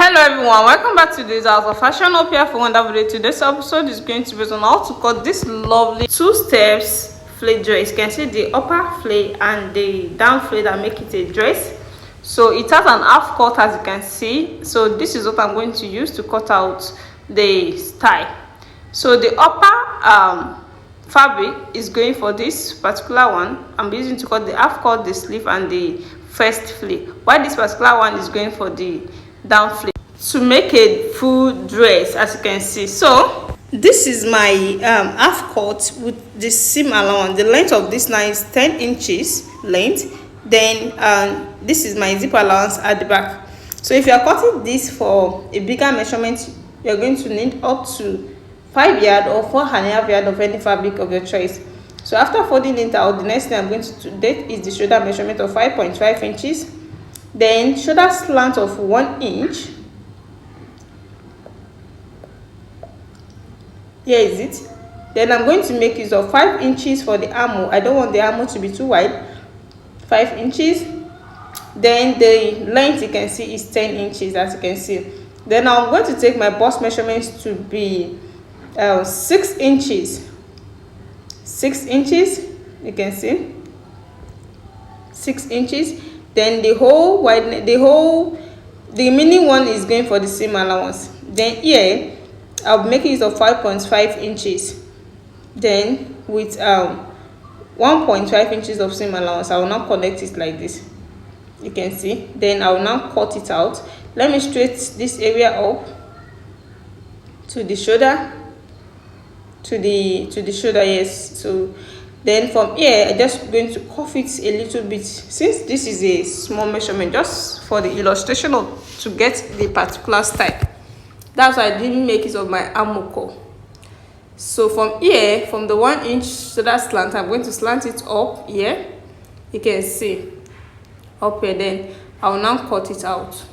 Hello everyone, welcome back to this house of fashion. Hope you have a wonderful day. Today's episode is going to be on how to cut this lovely two steps flay dress. You can see the upper flay and the down flay that make it a dress. So it has an half cut, as you can see. So this is what I'm going to use to cut out the style. So the upper fabric is going for this particular one. I'm using to cut the half cut, the sleeve and the first flay, while this particular one is going for the down flay to make a full dress, as you can see. So this is my half cut with the seam allowance. The length of this now is 10 inches length. Then this is my zip allowance at the back. So if you are cutting this for a bigger measurement, you're going to need up to 5 yard or 4.5 yard of any fabric of your choice. So after folding it out, the next thing I'm going to do is the shoulder measurement of 5.5 inches. Then shoulder slant of 1 inch. Here is it. Then I'm going to make use of 5 inches for the armhole. I don't want the armhole to be too wide. 5 inches. Then the length, you can see, is 10 inches, as you can see. Then I'm going to take my bust measurements to be 6 inches. 6 inches, you can see. 6 inches. Then the whole wide, the remaining one is going for the seam allowance. Then here I'll be making use of 5.5 inches. Then with 1.5 inches of seam allowance, I will now connect it like this. You can see. Then I will now cut it out. Let me straight this area up to the shoulder, to the shoulder. Yes. So then from here, I'm just going to cuff it a little bit. Since this is a small measurement, just for the illustration of to get the particular style. That's why I didn't make use of my armhole curl. So from here, from the 1 inch shoulder slant, I'm going to slant it up here. You can see up here. Then I will now cut it out.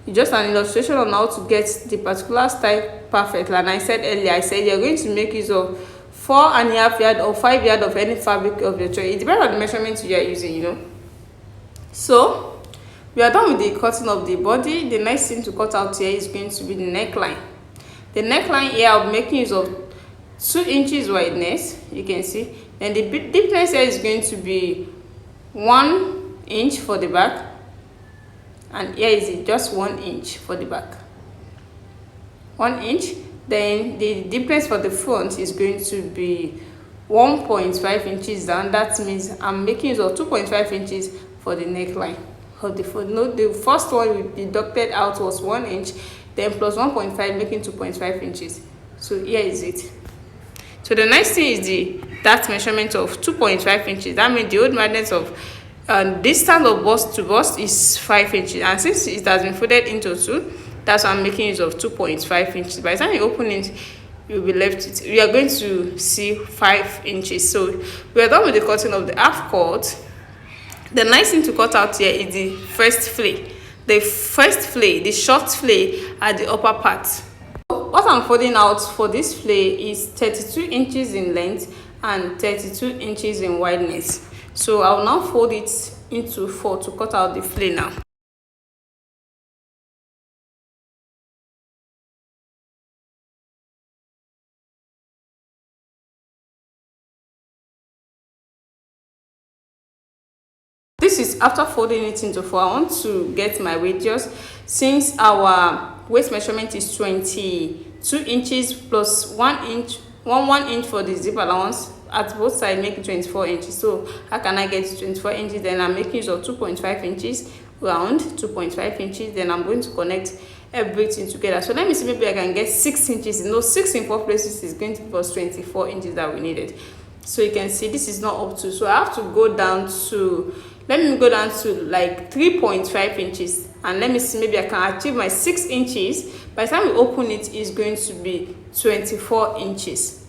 It's just an illustration on how to get the particular style perfect. And I said earlier, I said you're going to make use of 4.5 yard or 5 yard of any fabric of your choice. It depends on the measurement you are using, you know. So we are done with the cutting of the body. The next thing to cut out here is going to be the neckline. The neckline here, I'll be making use of 2 inches wideness. You can see. Then the deepness here is going to be 1 inch for the back. And here is it, just 1 inch for the back. 1 inch. Then the deepness for the front is going to be 1.5 inches down. That means I'm making use of 2.5 inches for the neckline of the front. Note the first one we deducted out was 1 inch, then plus 1.5, making 2.5 inches. So here is it. So the next thing is that measurement of 2.5 inches. That means the old magnet of distance of bust to bust is 5 inches, and since it has been folded into 2, that's why I'm making use of 2.5 inches. By the time you open it, you'll be left with, we are going to see 5 inches. So we are done with the cutting of the half cut. The next thing to cut out here is the first flay. The first flay, the short flay at the upper part. What I'm folding out for this flay is 32 inches in length and 32 inches in wideness. So I'll now fold it into 4 to cut out the flay now. This is after folding it into 4. I want to get my radius. Since our waist measurement is 22 inches plus 1 inch, 1 inch for the zip allowance at both sides, making 24 inches. So how can I get 24 inches? Then I'm making use of 2.5 inches round, 2.5 inches. Then I'm going to connect everything together. So let me see, maybe I can get 6 inches. In those 6 in 4 places is going to be plus 24 inches that we needed. So you can see this is not up to, so I have to go down to, let me go down to like 3.5 inches, and let me see, maybe I can achieve my 6 inches. By the time we open it, it's going to be 24 inches.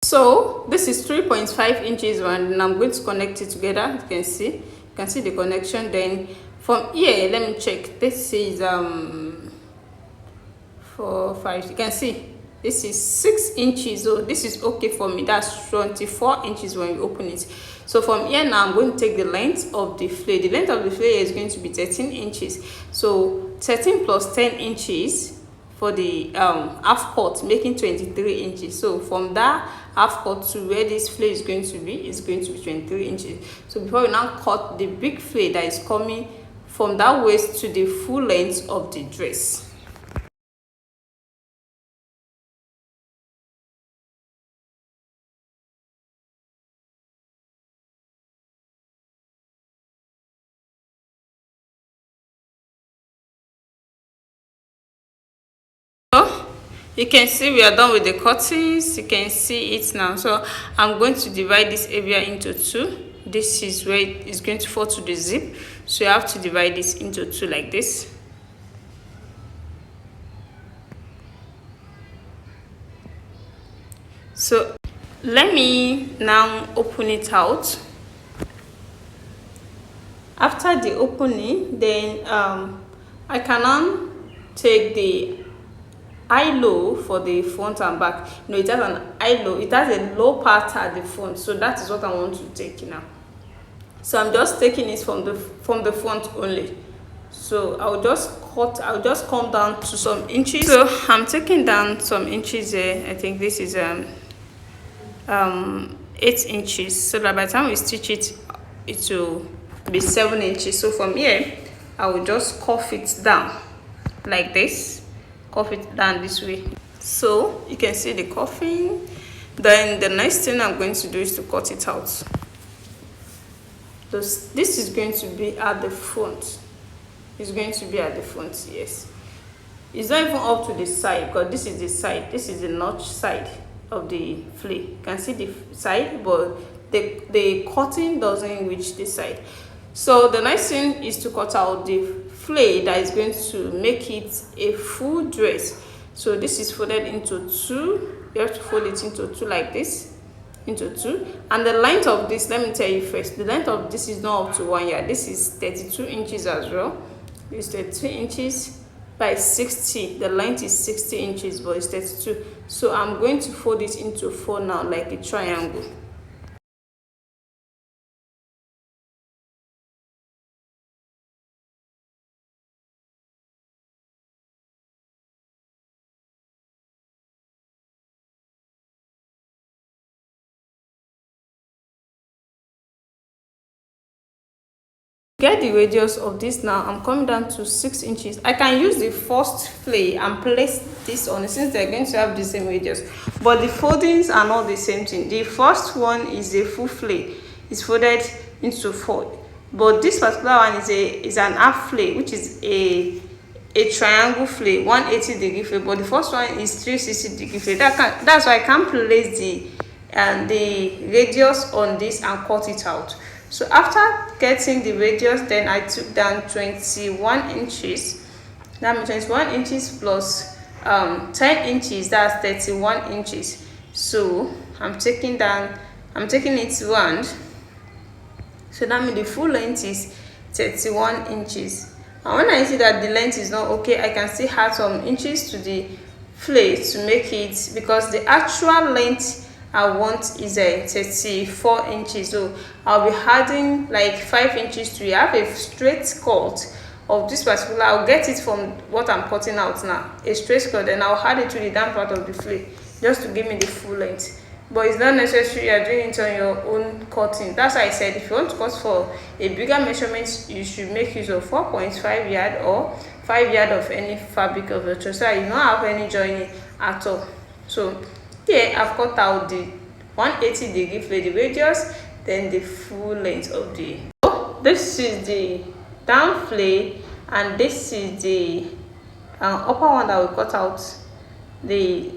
So this is 3.5 inches, and I'm going to connect it together. You can see the connection. Then from here, let me check. This is 4, 5. You can see this is 6 inches, so this is okay for me. That's 24 inches when you open it. So from here now, I'm going to take the length of the flay. The length of the flay is going to be 13 inches. So 13 plus 10 inches for the half cut, making 23 inches. So from that half cut to where this flay is going to be 23 inches. So before we now cut the big flay that is coming from that waist to the full length of the dress. You can see we are done with the cuttings. You can see it now. So I'm going to divide this area into two. This is where it is going to fall to the zip, so you have to divide this into two like this. So let me now open it out. After the opening, then I can now take the eye low for the front and back. No, it has an eye low. It has a low part at the front, so that is what I want to take now. So I'm just taking it from the front only. So I'll just come down to some inches. So I'm taking down some inches here. I think this is 8 inches, so that by the time we stitch it, it will be 7 inches. So from here, I will just cuff it down like this. Cuff it down this way, so you can see the cuffing. Then the next thing I'm going to do is to cut it out. So this is going to be at the front. It's going to be at the front, yes. It's not even up to the side, because this is the side. This is the notch side of the flay. You can see the side, but the cutting doesn't reach the side. So the next thing is to cut out the flay that is going to make it a full dress. So this is folded into two. You have to fold it into two like this, into two. And the length of this, let me tell you first, the length of this is not up to 1 yard. This is 32 inches as well. It's 32 inches by 60. The length is 60 inches, but it's 32. So I'm going to fold it into 4 now, like a triangle. Get the radius of this now. I'm coming down to 6 inches. I can use the first flay and place this on it, since they're going to have the same radius, but the foldings are not the same thing. The first one is a full flay. It's folded into 4, but this particular one is an half flay, which is a triangle flay, 180 degree flay, but the first one is 360 degree flay. That's why I can't place the radius on this and cut it out. So after getting the radius, then I took down 21 inches. That means 21 inches plus 10 inches, that's 31 inches. So I'm taking it round. So that means the full length is 31 inches. And when I see that the length is not okay, I can still add some inches to the flay to make it, because the actual length I want is 34 inches. So I'll be adding like 5 inches to it. I have a straight cut of this particular. I'll get it from what I'm cutting out now, a straight cut, and I'll add it to the down part of the flay just to give me the full length. But it's not necessary you're doing it on your own cutting. That's why I said if you want to cut for a bigger measurement, you should make use of 4.5 yard or 5 yard of any fabric of your choice, so you don't have any joining at all. So here I've cut out the 180 degree flay, the radius, then the full length of the. This is the down flay, and this is the upper one that we cut out. The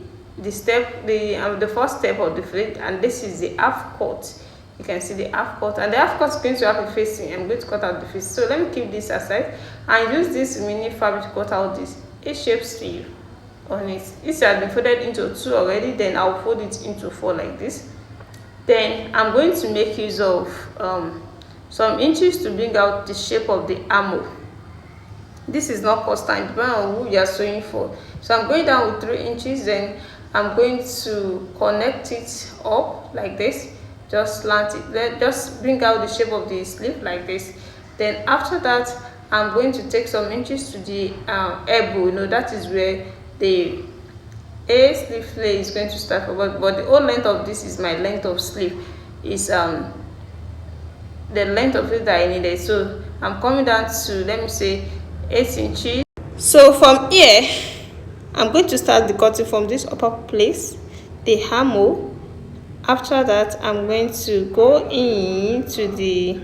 first step of the flay, and this is the half cut. You can see the half cut, and the half cut is going to have a facing. I'm going to cut out the face. So let me keep this aside and use this mini fabric to cut out this A-shape sleeve on it. This has been folded into 2 already, then I'll fold it into 4 like this. Then I'm going to make use of some inches to bring out the shape of the armhole. This is not constant, depending on who you are sewing for. So I'm going down with 3 inches, then I'm going to connect it up like this, just slant it, then just bring out the shape of the sleeve like this. Then after that, I'm going to take some inches to the elbow. That is where the a sleeve flare is going to start from, but the whole length of this is my length of sleeve, is the length of it that I needed. So I'm coming down to, let me say, 8 inches. So from here, I'm going to start the cutting from this upper place, the armhole. After that, I'm going to go in to the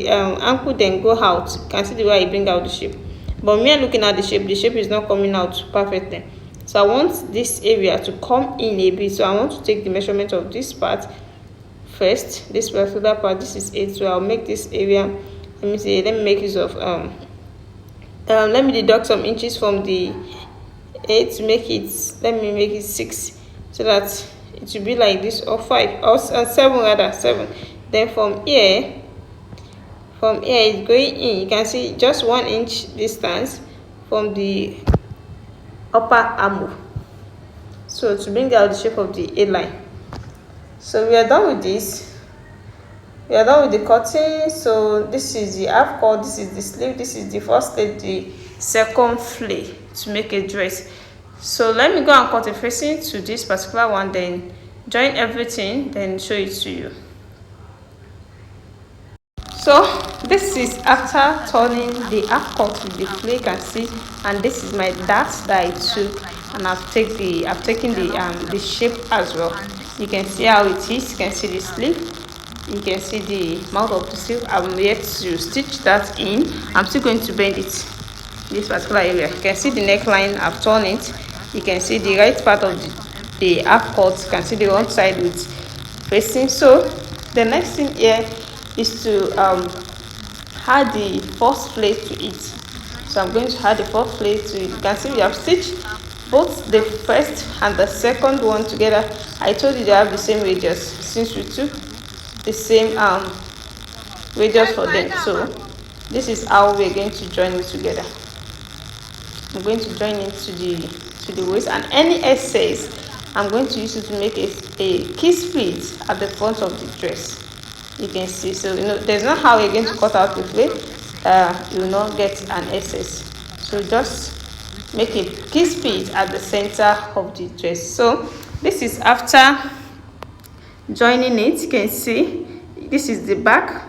ankle, then go out. You can see the way I bring out the shape, but me looking at the shape is not coming out perfectly. So I want this area to come in a bit, so I want to take the measurement of this part first. This particular part, this is 8, so I'll make this area, let me make use of let me deduct some inches from the 8 to make it, let me make it 6, so that it will be like this, or 5 or 7 rather, 7. Then from here it's going in. You can see just 1 inch distance from the upper armhole, so to bring out the shape of the A line. So we are done with this. We are done with the cutting. So this is the half cut, this is the sleeve, this is the first sleeve, the second flare to make a dress. So let me go and cut a facing to this particular one, then join everything, then show it to you. So this is after turning the half cut with the flare, you can see, and this is my dart that I took, and I've taken the shape as well. You can see how it is. You can see the sleeve, you can see the mouth of the sleeve. I'm yet to stitch that in. I'm still going to bend it, this particular area. You can see the neckline, I've torn it. You can see the right part of the half cut. You can see the one side with facing. So the next thing here is to add the first flare to it. So I'm going to add the first flare to it. You can see we have stitched both the first and the second one together. I told you they have the same radius, since we took the same radius for them. So this is how we're going to join it together. I'm going to join it to the waist, and any excess I'm going to use it to make a kiss pleat at the front of the dress. You can see, so there's not how you're going to cut out the flare, you will not get an excess. So just make a kiss pleat at the center of the dress. So this is after joining it. You can see this is the back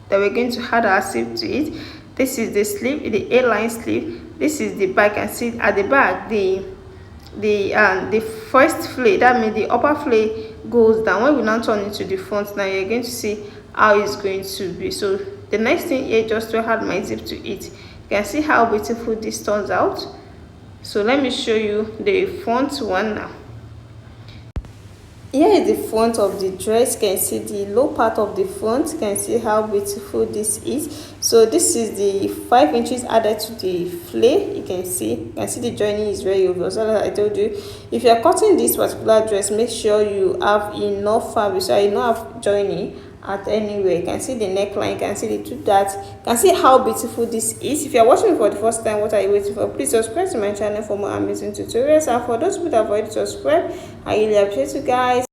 that we're going to add our sleeve to it. This is the sleeve, the A-line sleeve. This is the back, and see at the back the first flare, that means the upper flare goes down. When we now turn it to the front, now you're going to see how it's going to be. So the next thing here, just to add my zip to it. You can see how beautiful this turns out. So let me show you the front one now. Here is the front of the dress. You can see the low part of the front. You can see how beautiful this is. So this is the 5 inches added to the flare. You can see the joining is very obvious. As I told you, if you are cutting this particular dress, make sure you have enough fabric, so you don't have joining at anywhere. You can see the neckline, you can see the two darts, you can see how beautiful this is. If you are watching me for the first time, what are you waiting for? Please subscribe to my channel for more amazing tutorials, and for those people that have already subscribed, I really appreciate you guys.